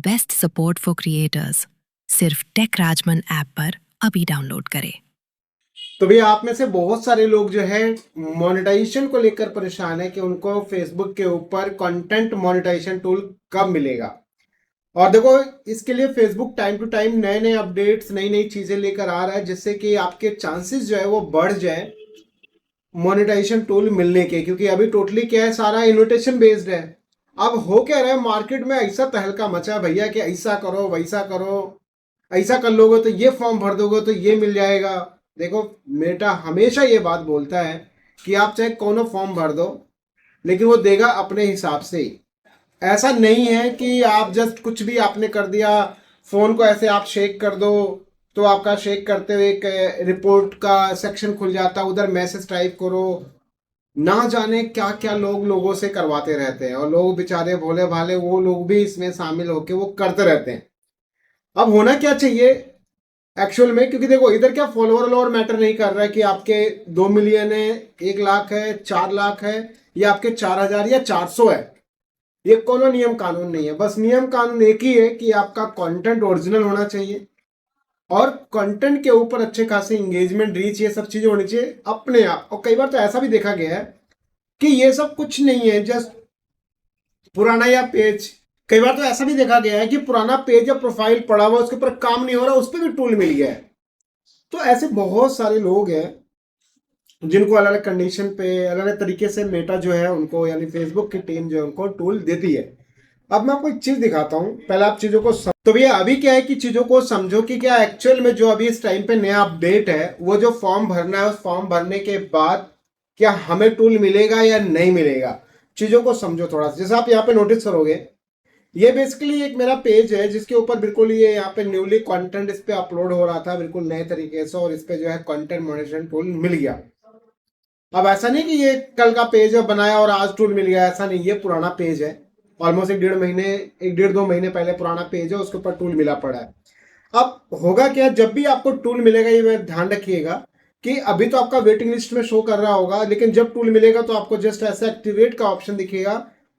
Best support for creators सिर्फ take Rajman app पर अभी डाउनलोड करें। तो भैया आप में से बहुत सारे लोग जो है मोनेटाइजेशन को लेकर परेशान है कि उनको फेसबुक के ऊपर कंटेंट मोनेटाइजेशन टूल कब मिलेगा। और देखो, इसके लिए फेसबुक टाइम टू टाइम नए नए अपडेट्स, नई नई चीजें लेकर आ रहा है जिससे कि आपके चांसेस जो है वो बढ़ जाए मोनेटाइजेशन टूल मिलने के। क्योंकि अभी टोटली क्या है, सारा इन्विटेशन बेस्ड है। अब हो क्या रहा है, मार्केट में ऐसा तहलका मचा है भैया कि ऐसा करो वैसा करो, ऐसा कर लोगे तो ये फॉर्म भर दोगे तो ये मिल जाएगा। देखो, मेटा हमेशा ये बात बोलता है कि आप चाहे कोनो फॉर्म भर दो, लेकिन वो देगा अपने हिसाब से ही। ऐसा नहीं है कि आप जस्ट कुछ भी आपने कर दिया, फोन को ऐसे आप शेक कर दो तो आपका शेक करते हुए एक रिपोर्ट का सेक्शन खुल जाता, उधर मैसेज टाइप करो। ना जाने क्या क्या लोग लोगों से करवाते रहते हैं, और लोग बेचारे भोले भाले वो लोग भी इसमें शामिल होके वो करते रहते हैं। अब होना क्या चाहिए एक्चुअल में, क्योंकि देखो इधर क्या फॉलोअर और मैटर नहीं कर रहा है कि आपके 2 मिलियन है, 1 लाख है, 4 लाख है, या आपके 4,000 या 400 है। ये कोनो नियम कानून नहीं है। बस नियम कानून एक ही है कि आपका कंटेंट ओरिजिनल होना चाहिए और कंटेंट के ऊपर अच्छे खासे इंगेजमेंट, रीच, ये सब चीजें होनी चाहिए अपने आप। और कई बार तो ऐसा भी देखा गया है कि ये सब कुछ नहीं है, जस्ट पुराना या पेज। कई बार तो ऐसा भी देखा गया है कि पुराना पेज या प्रोफाइल पड़ा हुआ, उसके ऊपर काम नहीं हो रहा, उस पर भी टूल मिल गया है। तो ऐसे बहुत सारे लोग हैं जिनको अलग अलग कंडीशन पे अलग अलग तरीके से मेटा जो है उनको, यानी फेसबुक की टीम जो है उनको टूल देती है। अब मैं आपको एक चीज दिखाता हूँ, पहले आप चीजों को तो भैया अभी क्या है कि चीजों को समझो कि क्या एक्चुअल में जो अभी इस टाइम पे नया अपडेट है, वो जो फॉर्म भरना है, उस फॉर्म भरने के बाद क्या हमें टूल मिलेगा या नहीं मिलेगा। चीजों को समझो थोड़ा सा। जैसे आप यहाँ पे नोटिस करोगे, ये बेसिकली एक मेरा पेज है जिसके ऊपर बिल्कुल ये यहाँ पे न्यूली कंटेंट इस पे अपलोड हो रहा था बिल्कुल नए तरीके से, और इस पे जो है कंटेंट मॉनिटरिंग टूल मिल गया। अब ऐसा नहीं कि ये कल का पेज है बनाया और आज टूल मिल गया, ऐसा नहीं, ये पुराना पेज है। ऑलमोस्ट 1.5 महीने, 1 1.5 2 महीने पहले पुराना पेज है, उसके ऊपर टूल मिला पड़ा है। अब होगा क्या, जब भी आपको टूल मिलेगा ये ध्यान रखिएगा कि अभी तो आपका वेटिंग लिस्ट में शो कर रहा होगा, लेकिन जब टूल मिलेगा तो आपको जस्ट ऐसा एक्टिवेट का ऑप्शन दिखेगा,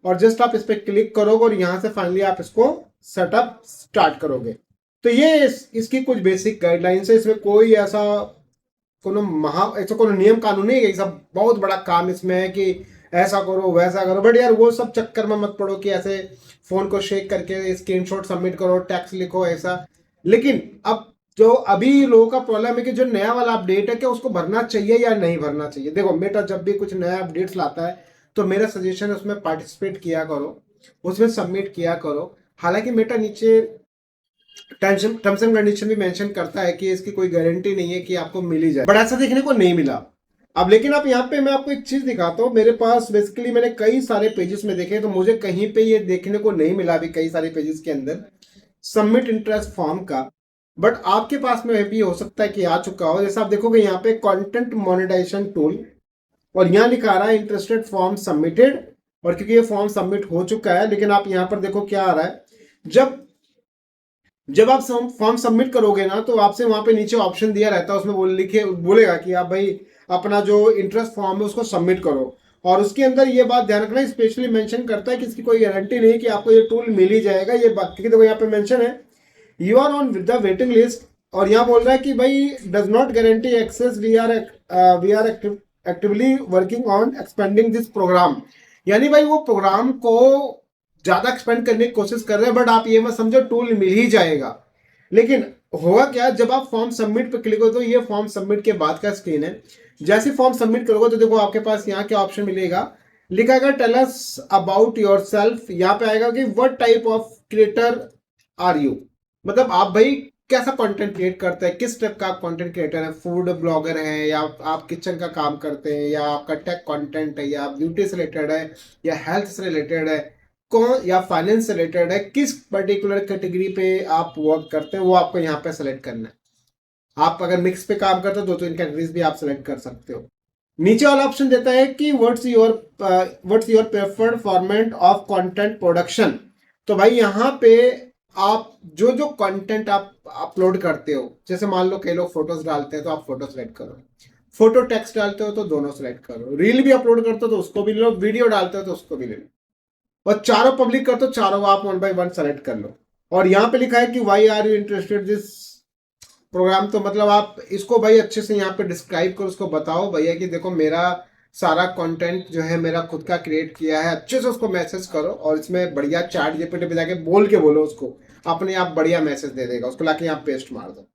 और जस्ट आप इस पर क्लिक करोगे और यहां से फाइनली आप इसको सेटअप स्टार्ट करोगे। तो ये इसकी कुछ बेसिक गाइडलाइंस है। इसमें कोई ऐसा कोनो नियम कानून नहीं है कि सब बहुत बड़ा काम इसमें है कि ऐसा करो वैसा करो। बट यार वो सब चक्कर में मत पड़ो कि ऐसे फोन को शेक करके स्क्रीनशॉट सबमिट करो, टैक्स लिखो ऐसा। लेकिन अब जो अभी लोगों का प्रॉब्लम है कि जो नया वाला अपडेट है, क्या उसको भरना चाहिए या नहीं भरना चाहिए। देखो, मेटा जब भी कुछ नया अपडेट्स लाता है तो मेरा सजेशन है उसमें पार्टिसिपेट किया करो, उसमें सबमिट किया करो। हालांकि मेटा नीचे टर्म्स एंड कंडीशन भी मेंशन करता है कि इसकी कोई गारंटी नहीं है कि आपको मिल ही जाए, बट ऐसा देखने को नहीं मिला। अब लेकिन आप यहाँ पे मैं आपको एक चीज दिखाता हूँ, मेरे पास बेसिकली मैंने कई सारे पेजेस में देखे तो मुझे कहीं पे ये देखने को नहीं मिला अभी कई सारे पेजेस के अंदर सबमिट इंटरेस्ट फॉर्म का। बट आपके पास में भी हो सकता है कि आ चुका हो। जैसे आप देखोगे यहाँ पे कंटेंट मोनेटाइजेशन टूल, और यहाँ लिखा आ रहा है इंटरेस्टेड फॉर्म सबमिटेड। और क्योंकि ये फॉर्म सबमिट हो चुका है, लेकिन आप यहाँ पर देखो क्या आ रहा है, जब जब आप फॉर्म सबमिट करोगे ना तो आपसे वहां पे नीचे ऑप्शन दिया रहता है, उसमें लिखे बोलेगा कि आप भाई अपना जो इंटरेस्ट फॉर्म है उसको सबमिट करो। और उसके अंदर ये बात ध्यान रखना, स्पेशली मेंशन करता है कि इसकी कोई गारंटी नहीं कि आपको ये टूल मिल ही जाएगा। ये बात क्योंकि देखो यहाँ पे मेंशन है you are on the waiting list, और यहाँ बोल रहा है कि भाई does not guarantee access, we are actively working on expanding this program. यानी भाई वो प्रोग्राम को ज्यादा एक्सपेंड करने की कोशिश कर रहे हैं, बट आप ये मत समझो टूल मिल ही जाएगा। लेकिन होगा क्या, जब आप फॉर्म सबमिट पे क्लिक हो, तो ये फॉर्म सबमिट के बाद का स्क्रीन है। जैसे फॉर्म सबमिट करोगे तो देखो आपके पास यहाँ क्या ऑप्शन मिलेगा, लिखा है tell us about yourself. यहाँ पे आएगा कि what type of creator are you, मतलब आप भाई कैसा कंटेंट क्रिएट करते हैं, किस टाइप का आप कंटेंट क्रिएटर है, फूड ब्लॉगर है, या आप किचन का काम करते हैं, या आपका टेक कंटेंट है, या ब्यूटी से रिलेटेड है, या हेल्थ से रिलेटेड है, कौन या फाइनेंस से रिलेटेड है, किस पर्टिकुलर कैटेगरी पे आप वर्क करते हैं, वो आपको यहाँ पे सेलेक्ट करना है। आप अगर मिक्स पे काम करते हो तो 2-3 कैटेगरीज भी आप सेलेक्ट कर सकते हो। नीचे वाला ऑप्शन देता है कि what's your preferred format of content production. तो भाई यहाँ पे आप जो जो कंटेंट आप अपलोड करते हो, जैसे मान लो कई लोग फोटोज डालते हैं तो आप फोटो सेलेक्ट करो, फोटो टेक्स्ट डालते हो तो दोनों सेलेक्ट करो, रील भी अपलोड करते हो तो उसको भी ले लो, वीडियो डालते हो तो उसको भी ले लो, और चारों पब्लिक कर तो चारों आप 1 by 1 सेलेक्ट कर लो। और यहाँ पे लिखा है कि why are you interested this program. तो मतलब आप इसको भाई अच्छे से यहाँ पे डिस्क्राइब करो, उसको बताओ भैया कि देखो मेरा सारा कंटेंट जो है मेरा खुद का क्रिएट किया है, अच्छे से उसको मैसेज करो और इसमें बढ़िया चैट जीपीटी पे जाके बोल के बोलो उसको, अपने आप बढ़िया मैसेज दे देगा, उसको लाके यहाँ पेस्ट मार दो।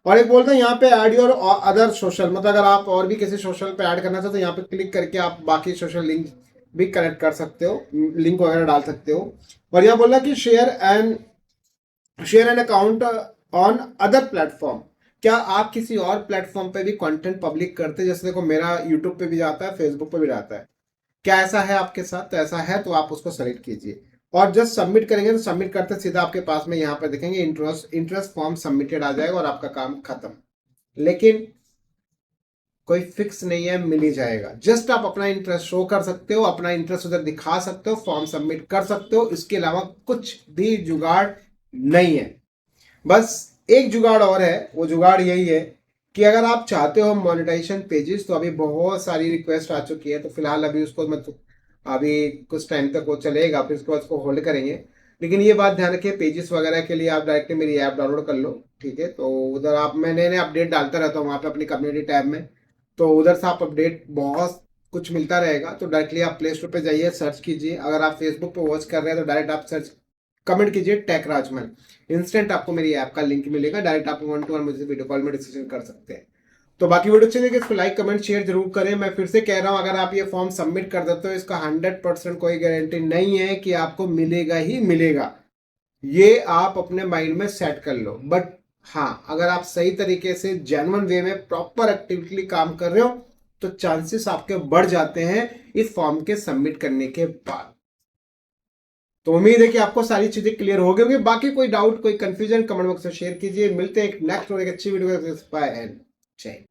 और एक बोलते हैं यहाँ पे ऐड योर अदर सोशल, मतलब अगर आप और भी किसी सोशल पे ऐड करना चाहते हो तो यहाँ पे क्लिक करके आप बाकी सोशल लिंक भी कनेक्ट कर सकते हो, लिंक वगैरह डाल सकते हो। और यहाँ बोला कि share an account on other platform. क्या आप किसी और प्लेटफॉर्म पे भी कंटेंट पब्लिक करते हैं? जैसे देखो मेरा यूट्यूब पे भी जाता है, फेसबुक पे भी जाता है, क्या ऐसा है आपके साथ? तो ऐसा है तो आप उसको सेलेक्ट कीजिए और जस्ट सबमिट करेंगे तो सबमिट करते सीधा आपके पास में यहाँ पे देखेंगे इंटरेस्ट फॉर्म सबमिटेड आ जाएगा और आपका काम खत्म। लेकिन कोई फिक्स नहीं है, मिल ही जाएगा। जस्ट आप अपना इंटरेस्ट शो कर सकते हो, अपना इंटरेस्ट उधर दिखा सकते हो, फॉर्म सबमिट कर सकते हो, इसके अलावा कुछ भी जुगाड़ नहीं है। बस एक जुगाड़ और है, वो जुगाड़ यही है कि अगर आप चाहते हो मोनेटाइजेशन पेजेस, तो अभी बहुत सारी रिक्वेस्ट आ चुकी है, तो फिलहाल अभी उसको मतलब अभी कुछ टाइम तक वो चलेगा, फिर उसके बाद उसको होल्ड करेंगे। लेकिन ये बात ध्यान रखिए, पेजेस वगैरह के लिए आप डायरेक्टली मेरी ऐप डाउनलोड कर लो, ठीक है? तो उधर आप, मैं नए नए अपडेट डालता रहता हूँ वहाँ पे अपनी कम्युनिटी टैब में, तो उधर से आप अपडेट बहुत कुछ मिलता रहेगा। तो डायरेक्टली आप प्ले स्टोर पे जाइए, सर्च कीजिए। अगर आप फेसबुक पे वॉच कर रहे हैं तो डायरेक्ट आप सर्च कमेंट कीजिए टेक राजमन, इंस्टेंट आपको मेरी ऐप का लिंक मिलेगा, डायरेक्ट आप 1-to-1 मुझसे वीडियो कॉल में डिस्कशन कर सकते हैं। तो बाकी वीडियो अच्छी लगी इसको लाइक कमेंट शेयर जरूर करें। मैं फिर से कह रहा हूं, अगर आप ये फॉर्म सबमिट कर देते हो, इसका 100% कोई गारंटी नहीं है कि आपको मिलेगा ही मिलेगा, ये आप अपने माइंड में सेट कर लो। बट हाँ, अगर आप सही तरीके से जेन्युइन वे में प्रॉपर एक्टिवली काम कर रहे हो तो चांसेस आपके बढ़ जाते हैं इस फॉर्म के सबमिट करने के बाद। तो उम्मीद है कि आपको सारी चीजें क्लियर हो गई होंगी। बाकी कोई डाउट कोई कंफ्यूजन कमेंट बॉक्स में शेयर कीजिए। मिलते हैं एक नेक्स्ट और एक अच्छी वीडियो के साथ। बाय एंड जय हिंद।